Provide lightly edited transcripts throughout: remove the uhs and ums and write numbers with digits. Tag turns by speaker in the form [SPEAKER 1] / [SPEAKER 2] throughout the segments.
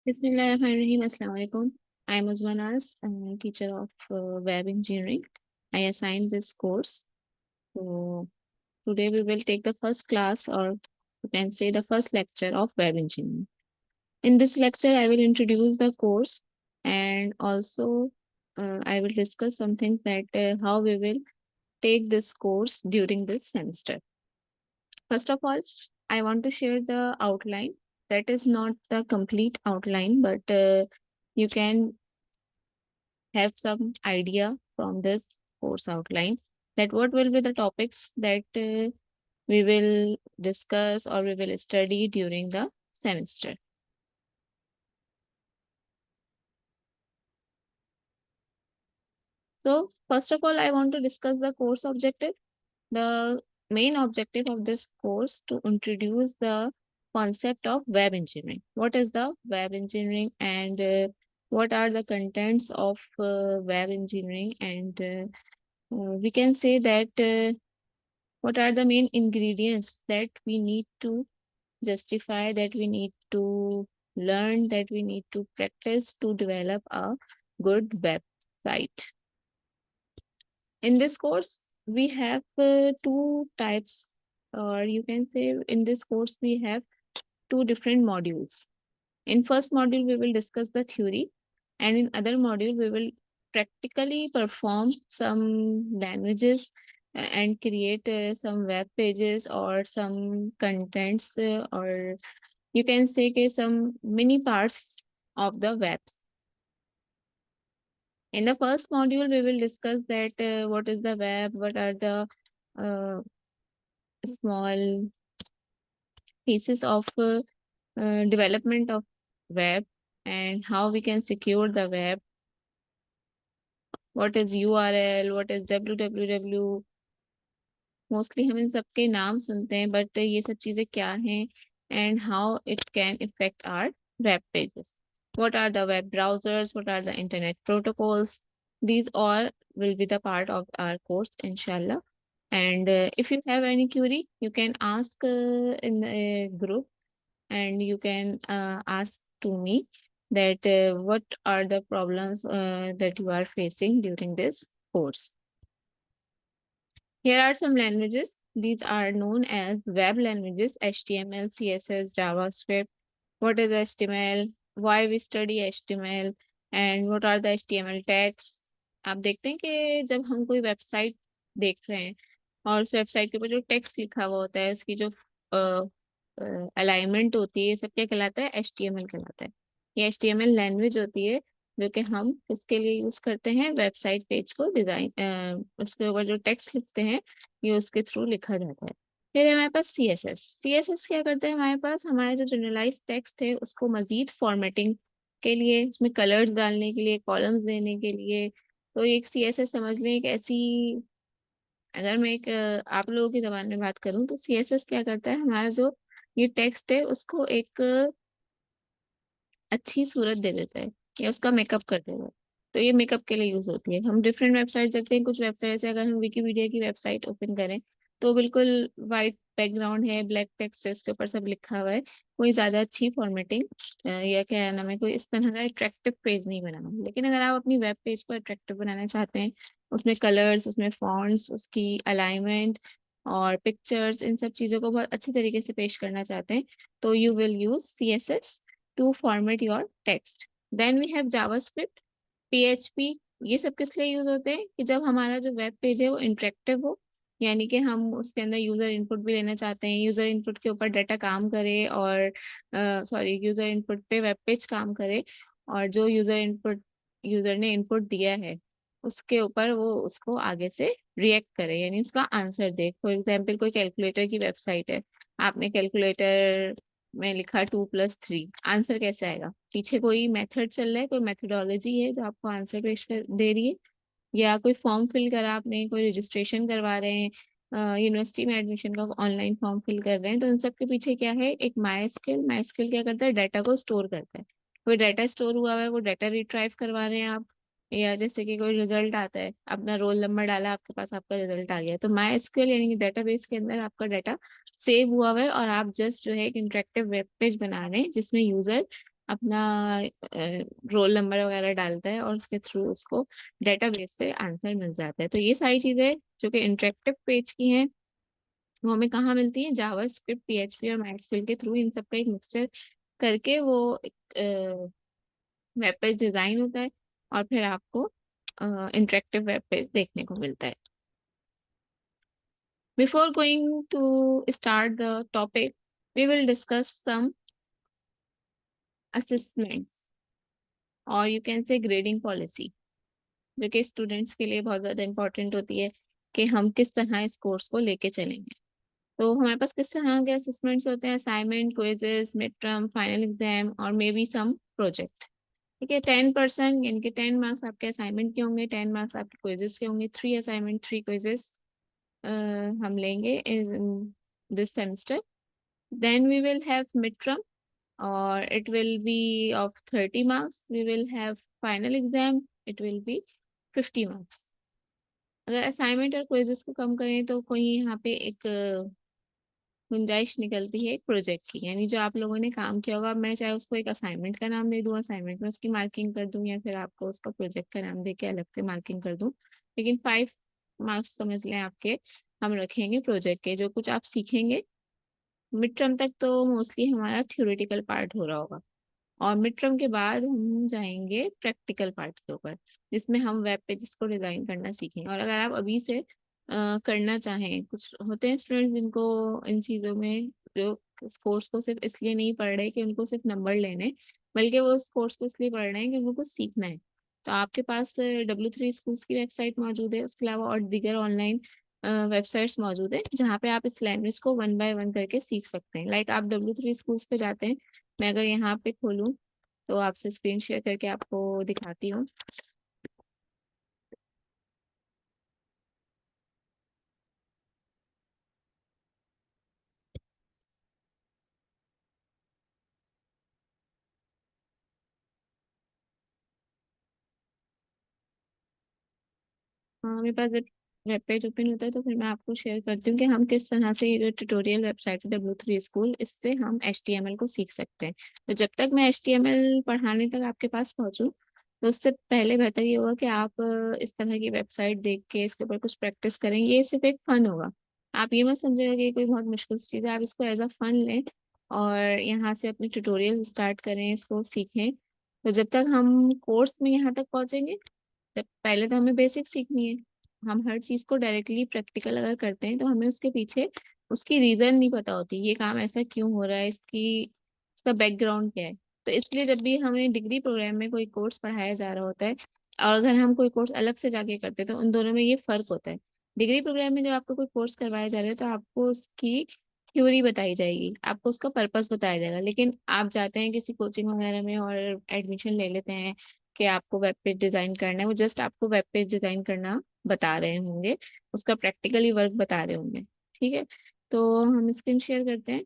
[SPEAKER 1] Bismillahirrahmanirrahim. Assalamu alaikum. I am Uzman As, teacher of web engineering. I assigned this course. So today we will take the first class, or you can say the first lecture of web engineering. In this lecture, I will introduce the course, and also I will discuss something that how we will take this course during this semester. First of all, I want to share the outline. That is not the complete outline, but you can have some idea from this course outline that what will be the topics that we will discuss or we will study during the semester. So first of all, I want to discuss the course objective. The main objective of this course to introduce the concept of web engineering. What is the web engineering, and what are the contents of web engineering, and we can say that what are the main ingredients that we need to justify, that we need to learn, that we need to practice to develop a good website. In this course, we have two types, or you can say in this course, we have two different modules. In first module, we will discuss the theory, and in other module, we will practically perform some languages and create some web pages or some contents, or you can say some mini parts of the webs. In the first module, we will discuss that what is the web, what are the uh, small pieces of development of web, and how we can secure the web, what is URL, what is www. Mostly हम इन सबके नाम सुनते हैं, but ये सब चीज़ें क्या हैं, and how it can effect our web pages. What are the web browsers? What are the internet protocols? These all will be the part of our course, inshallah. And if you have any query, you can ask in the group, and you can ask to me that what are the problems that you are facing during this course. Here are some languages. These are known as web languages: HTML, CSS, JavaScript. What is HTML? Why we study HTML? And what are the HTML tags? आप देखते हैं कि जब हम कोई website देख रहे हैं और उस वेबसाइट के ऊपर जो टेक्स्ट लिखा हुआ होता है, उसकी जो अलाइनमेंट होती है, ये सब क्या कहलाता है? HTML कहलाता है. ये HTML लैंग्वेज होती है जो कि हम किसके लिए यूज करते हैं? वेबसाइट पेज को डिजाइन, उसके ऊपर जो टेक्स्ट लिखते हैं, ये उसके थ्रू लिखा जाता है. फिर हमारे पास सी एस एस क्या करते हैं? हमारे पास हमारे जो जनरलाइज टेक्स्ट है उसको मजीद फॉर्मेटिंग के लिए, उसमें कलर्स डालने के लिए, कॉलम्स देने के लिए. तो एक CSS समझ लें एक ऐसी, अगर मैं एक आप लोगों की जबान में बात करूं तो CSS क्या करता है? हमारा जो ये टेक्स्ट है उसको एक अच्छी सूरत दे देता है, या उसका मेकअप कर देता है. तो ये मेकअप के लिए यूज होती है. हम डिफरेंट वेबसाइट देखते हैं. कुछ वेबसाइट से अगर हम विकीपीडिया की वेबसाइट ओपन करें तो बिल्कुल वाइट बैकग्राउंड है, ब्लैक टेक्स्ट है, इसके ऊपर सब लिखा हुआ है. कोई ज्यादा अच्छी फॉर्मेटिंग या क्या नाम है, कोई इस तरह का अट्रैक्टिव पेज नहीं बना. लेकिन अगर आप अपनी वेब पेज को अट्रैक्टिव बनाना चाहते हैं, उसमें कलर्स, उसमें फॉन्ट्स, उसकी अलाइनमेंट और पिक्चर्स, इन सब चीजों को बहुत अच्छे तरीके से पेश करना चाहते हैं, तो you will use CSS to format your text. Then we have JavaScript, PHP. ये सब किस लिए यूज होते हैं? कि जब हमारा जो वेब पेज है वो इंटरेक्टिव हो, यानी कि हम उसके अंदर यूजर इनपुट भी लेना चाहते हैं, यूजर इनपुट के ऊपर डाटा काम करे, और सॉरी, यूजर इनपुट पे वेब पेज काम करे, और जो यूजर ने इनपुट दिया है उसके ऊपर वो उसको आगे से रिएक्ट करे, यानी उसका आंसर दे. फॉर एग्जाम्पल, कोई कैलकुलेटर की वेबसाइट है, आपने कैलकुलेटर में लिखा 2+3, आंसर कैसे आएगा? पीछे कोई मेथड चल रहा है, कोई मेथोडोलॉजी है जो आपको आंसर पेश कर दे रही है, या कोई फॉर्म फिल करा आपने, कोई रजिस्ट्रेशन करवा रहे हैं, यूनिवर्सिटी में एडमिशन का ऑनलाइन फॉर्म फिल कर रहे हैं, तो इन सब के पीछे क्या है? एक माई स्किल क्या करता है? डाटा को स्टोर करता है. कोई डाटा स्टोर हुआ है, वो डाटा रिट्राइव करवा रहे हैं आप, या जैसे कि कोई रिजल्ट आता है, अपना रोल नंबर डाला आपके पास, आपका रिजल्ट आ गया, तो MySQL यानी कि डेटाबेस के अंदर आपका डाटा सेव हुआ हुआ है, और आप जस्ट जो है एक इंटरेक्टिव वेब पेज बना रहे हैं जिसमें यूजर अपना रोल नंबर वगैरह डालता है और उसके थ्रू उसको डेटाबेस से आंसर मिल जाता है। तो ये सारी चीजें जो कि इंटरेक्टिव पेज की हैं, वो हमें कहाँ मिलती है, जावा स्क्रिप्ट, पीएचपी और मैक्सफिल के थ्रू। इन सबका एक मिक्सचर करके वो एक वेब पेज डिजाइन होता है और फिर आपको इंटरेक्टिव वेब पेज देखने को मिलता है। Before going to start the topic, we will discuss some assessments और you can say grading policy, जो कि स्टूडेंट्स के लिए बहुत ज़्यादा इंपॉर्टेंट होती है कि हम किस तरह इस कोर्स को लेके चलेंगे। तो हमारे पास किस तरह के असेसमेंट्स होते हैं, assignment, quizzes, mid term, final exam और मे बी सम प्रोजेक्ट। ठीक है, 10% यानी कि 10 मार्क्स आपके असाइनमेंट के होंगे, 10 मार्क्स आपके क्विजेस के होंगे, 3 असाइनमेंट, 3 क्विजेस हम लेंगे in this semester. Then we will have midterm, or it will be of 30 marks. We will have final exam, it will be 50 marks. अगर असाइनमेंट और क्विजेस को कम करें तो कोई यहाँ पे एक गुंजाइश निकलती है एक प्रोजेक्ट की, यानी जो आप लोगों ने काम किया होगा, मैं चाहे उसको एक असाइनमेंट का नाम दे दूँ, असाइनमेंट में उसकी मार्किंग कर दूँ, या फिर आपको उसका प्रोजेक्ट का नाम दे के अलग से मार्किंग कर दूँ, लेकिन 5 मार्क्स समझ लें आपके हम रखेंगे प्रोजेक्ट के। जो कुछ आप सीखेंगे मिड टर्म तक तो मोस्टली हमारा थ्योरेटिकल पार्ट हो रहा होगा, और मिड टर्म के बाद हम जाएंगे प्रैक्टिकल पार्ट के ऊपर, जिसमें हम वेब पेजेस को डिजाइन करना सीखेंगे। और अगर आप अभी से करना चाहें, कुछ होते हैं स्टूडेंट जिनको इन चीज़ों में, जो इस कोर्स को सिर्फ इसलिए नहीं पढ़ रहे कि उनको सिर्फ नंबर लेने, बल्कि वो इस कोर्स को इसलिए पढ़ रहे हैं कि उनको कुछ सीखना है। तो आपके पास W3 स्कूल्स की वेबसाइट मौजूद है, उसके अलावा और दीगर ऑनलाइन वेबसाइट्स मौजूद है जहाँ पे आप इस लैंग्वेज को 1 बाय 1 करके सीख सकते हैं। लाइक आप W3 स्कूल्स पे जाते हैं, मैं अगर यहाँ पे खोलूँ तो आपसे स्क्रीन शेयर करके आपको दिखाती हूँ। मेरे पास जब वेब पेज ओपन होता है तो फिर मैं आपको शेयर करती हूँ कि हम किस तरह से ये जो ट्यूटोरियल वेबसाइट है W3 स्कूल, इससे हम HTML को सीख सकते हैं। तो जब तक मैं HTML पढ़ाने तक आपके पास पहुँचूँ, तो उससे पहले बेहतर ये होगा कि आप इस तरह की वेबसाइट देख के इसके ऊपर कुछ प्रैक्टिस करें। ये सिर्फ एक फन होगा, आप ये मत समझिएगा कि ये कोई बहुत मुश्किल चीज़ है। आप इसको एज अ फन लें और यहाँ से अपने ट्यूटोरियल स्टार्ट करें, इसको सीखें। तो जब तक हम कोर्स में यहाँ तक पहुँचेंगे, जब पहले तो हमें बेसिक सीखनी है। हम हर चीज को डायरेक्टली प्रैक्टिकल अगर करते हैं तो हमें उसके पीछे उसकी रीजन नहीं पता होती, ये काम ऐसा क्यों हो रहा है, इसका बैकग्राउंड क्या है। तो इसलिए जब भी हमें डिग्री प्रोग्राम में कोई कोर्स पढ़ाया जा रहा होता है, और अगर हम कोई कोर्स अलग से जाके करते हैं, तो उन दोनों में ये फर्क होता है। डिग्री प्रोग्राम में जब आपको कोई कोर्स करवाया जा रहा है तो आपको उसकी थ्योरी बताई जाएगी, आपको उसका पर्पस बताया जाएगा। लेकिन आप जाते हैं किसी कोचिंग वगैरह में और एडमिशन ले लेते हैं कि आपको वेब पेज डिजाइन करना है, वो जस्ट आपको वेब पेज डिजाइन करना बता रहे होंगे, उसका प्रैक्टिकली वर्क बता रहे होंगे। ठीक है, तो हम स्क्रीन शेयर करते हैं।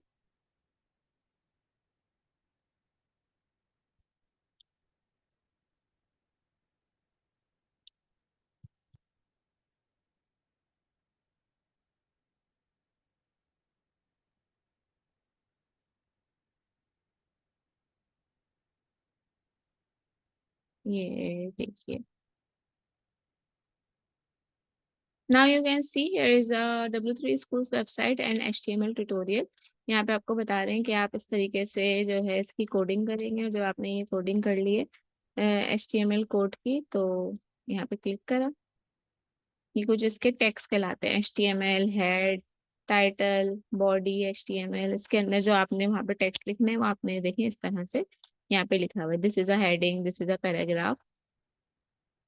[SPEAKER 1] ये देखिए, now you can see here is a W3 schools website and HTML tutorial. यहाँ पे आपको बता रहे हैं कि आप इस तरीके से जो है इसकी कोडिंग करेंगे, और जब आपने ये कोडिंग कर ली है HTML कोड की, तो यहाँ पे क्लिक करा। ये कुछ इसके टेक्स्ट कहलाते हैं, HTML head, title, body, HTML। इसके अंदर जो आपने वहाँ पे टेक्स्ट लिखना है वो आपने देखिए इस तरह से यहाँ पे लिखा हुआ है, this is a heading, this is a paragraph.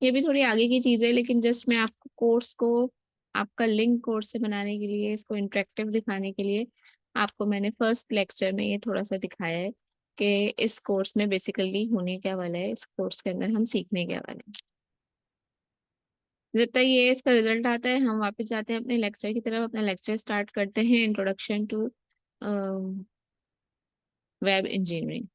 [SPEAKER 1] ये भी थोड़ी आगे की चीज है, लेकिन जस्ट मैं आपको कोर्स को, आपका लिंक कोर्स से बनाने के लिए, इसको इंटरेक्टिव दिखाने के लिए आपको मैंने फर्स्ट लेक्चर में ये थोड़ा सा दिखाया है कि इस कोर्स में बेसिकली होने क्या वाला है, इस कोर्स के अंदर हम सीखने क्या वाले हैं। जब तक ये इसका रिजल्ट आता है, हम वापस जाते हैं अपने लेक्चर की तरफ, अपना लेक्चर स्टार्ट करते हैं, इंट्रोडक्शन टू वेब इंजीनियरिंग।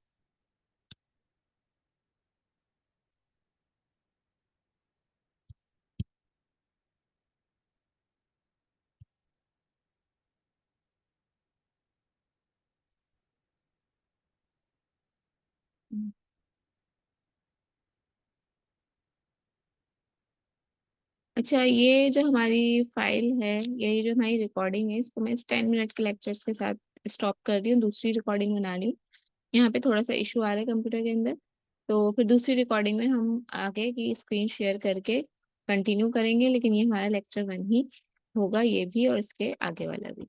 [SPEAKER 1] अच्छा, ये जो हमारी फाइल है, ये जो हमारी रिकॉर्डिंग है, इसको मैं इस 10 मिनट के लेक्चर्स के साथ स्टॉप कर रही हूँ, दूसरी रिकॉर्डिंग बना रही हूँ। यहाँ पे थोड़ा सा इशू आ रहा है कंप्यूटर के अंदर। तो फिर दूसरी रिकॉर्डिंग में हम आगे की स्क्रीन शेयर करके कंटिन्यू करेंगे, लेकिन ये हमारा लेक्चर 1 ही होगा, ये भी और इसके आगे वाला भी।